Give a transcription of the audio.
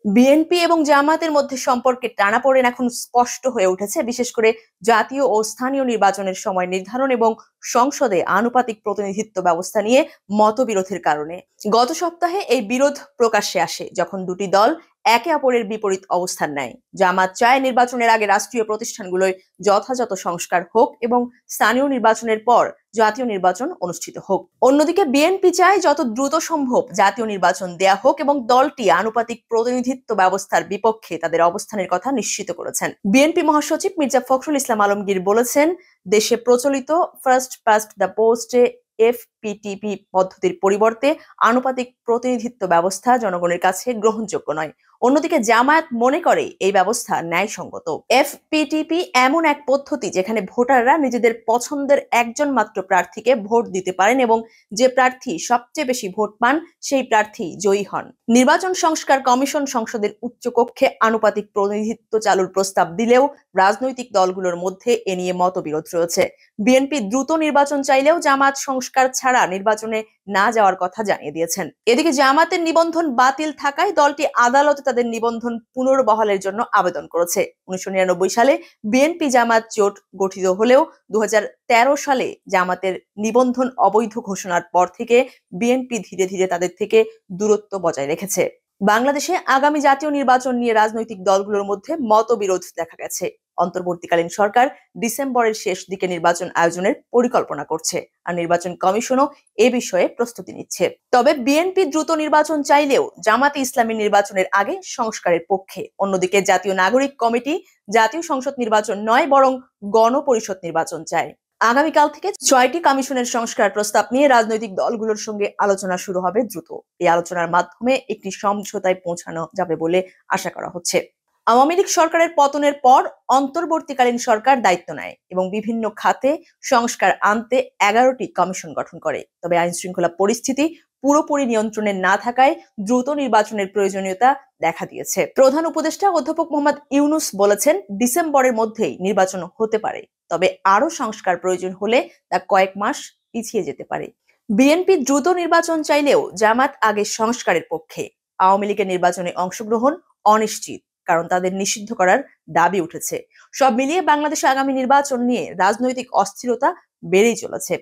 BNP এবং জামায়াতের মধ্যে সম্পর্কের টানাপোড়েন এখন স্পষ্ট হয়ে উঠেছে, বিশেষ করে জাতীয় ও স্থানীয় নির্বাচনের সময় নির্ধারণ এবং সংসদে আনুপাতিক প্রতিনিধিত্ব ব্যবস্থা নিয়ে মতবিরোধের কারণে। গত সপ্তাহে এই বিরোধ প্রকাশ্যে আসে যখন দুটি দল একে অপরের বিপরীত অবস্থান নেয়। জামাত চায় নির্বাচনের আগে রাষ্ট্রীয় প্রতিষ্ঠানগুলোয় যথাযথ সংস্কার হোক এবং স্থানীয় নির্বাচনের পর জাতীয় নির্বাচন অনুষ্ঠিত হোক। অন্যদিকে বিএনপি চায় যত দ্রুত সম্ভব জাতীয় নির্বাচন দেয়া হোক এবং দলটি আনুপাতিক প্রতিনিধিত্ব ব্যবস্থার বিপক্ষে তাদের অবস্থানের কথা নিশ্চিত করেছেন। বিএনপি মহাসচিব মির্জা ফখরুল ইসলাম আলমগীর বলেছেন, দেশে প্রচলিত ফার্স্ট পাস্ট দ্য পোস্টে এফপিটিপি পদ্ধতির পরিবর্তে আনুপাতিক প্রতিনিধিত্ব ব্যবস্থা জনগণের কাছে গ্রহণযোগ্য নয়। অন্যদিকে জামায়াত মনে করে এই ব্যবস্থা ন্যায়সঙ্গত। এফপিটিপি এমন এক পদ্ধতি যেখানে ভোটাররা নিজেদের পছন্দের একজন মাত্র প্রার্থীকে ভোট দিতে পারেন এবং যে প্রার্থী সবচেয়ে বেশি ভোট পান সেই প্রার্থী জয়ী হন। নির্বাচন সংস্কার কমিশন সংসদের উচ্চকক্ষে আনুপাতিক প্রতিনিধিত্ব চালুর প্রস্তাব দিলেও রাজনৈতিক দলগুলোর মধ্যে এ নিয়ে মতবিরোধ রয়েছে। বিএনপি দ্রুত নির্বাচন চাইলেও জামাত সংস্কার ছাড়া নির্বাচনে না যাওয়ার কথা জানিয়ে দিয়েছেন। এদিকে জামাতের নিবন্ধন বাতিল থাকায় দলটি আদালতে তাদের নিবন্ধন পুনর্বহালের জন্য আবেদন করেছে। 1999 সালে বিএনপি জামাত জোট গঠিত হলেও 2013 সালে জামাতের নিবন্ধন অবৈধ ঘোষণার পর থেকে বিএনপি ধীরে ধীরে তাদের থেকে দূরত্ব বজায় রেখেছে। বাংলাদেশে আগামী জাতীয় নির্বাচন নিয়ে রাজনৈতিক দলগুলোর মধ্যে মতবিরোধ দেখা গেছে। অন্তর্বর্তীকালীন সরকার ডিসেম্বরের শেষ দিকে নির্বাচন আয়োজনের পরিকল্পনা করছে, আর নির্বাচন কমিশনও এ বিষয়ে প্রস্তুতি নিচ্ছে। তবে বিএনপি দ্রুত নির্বাচন চাইলেও জামাতে ইসলামী নির্বাচনের আগে সংস্কারের পক্ষে। অন্যদিকে জাতীয় নাগরিক কমিটি জাতীয় সংসদ নির্বাচন নয় বরং গণপরিষদ নির্বাচন চায়। আগামীকাল থেকে 6টি কমিশনের সংস্কার প্রস্তাব নিয়ে রাজনৈতিক দলগুলোর সঙ্গে আলোচনা শুরু হবে দ্রুত। এই আলোচনার মাধ্যমে একটি সমঝোতায় পৌঁছানো যাবে বলে আশা করা হচ্ছে। আওয়ামী লীগ সরকারের পতনের পর অন্তর্বর্তীকালীন সরকার দায়িত্ব নেয় এবং বিভিন্ন খাতে সংস্কার আনতে 11টি কমিশন গঠন করে। তবে আইন শৃঙ্খলা পরিস্থিতি পুরোপুরি নিয়ন্ত্রণে না থাকায় দ্রুত নির্বাচনের প্রয়োজনীয়তা দেখা দিয়েছে। প্রধান উপদেষ্টা অধ্যাপক মোহাম্মদ ইউনূস বলেছেন, ডিসেম্বরের মধ্যেই নির্বাচন হতে পারে, তবে আরো সংস্কার প্রয়োজন হলে তা কয়েক মাস পিছিয়ে যেতে পারে। বিএনপি দ্রুত নির্বাচন চাইলেও জামাত আগে সংস্কারের পক্ষে। আওয়ামী লীগের নির্বাচনে অংশগ্রহণ অনিশ্চিত, কারণ তাদের নিষিদ্ধ করার দাবি উঠেছে। সব মিলিয়ে বাংলাদেশে আগামী নির্বাচন নিয়ে রাজনৈতিক অস্থিরতা বেড়েই চলেছে।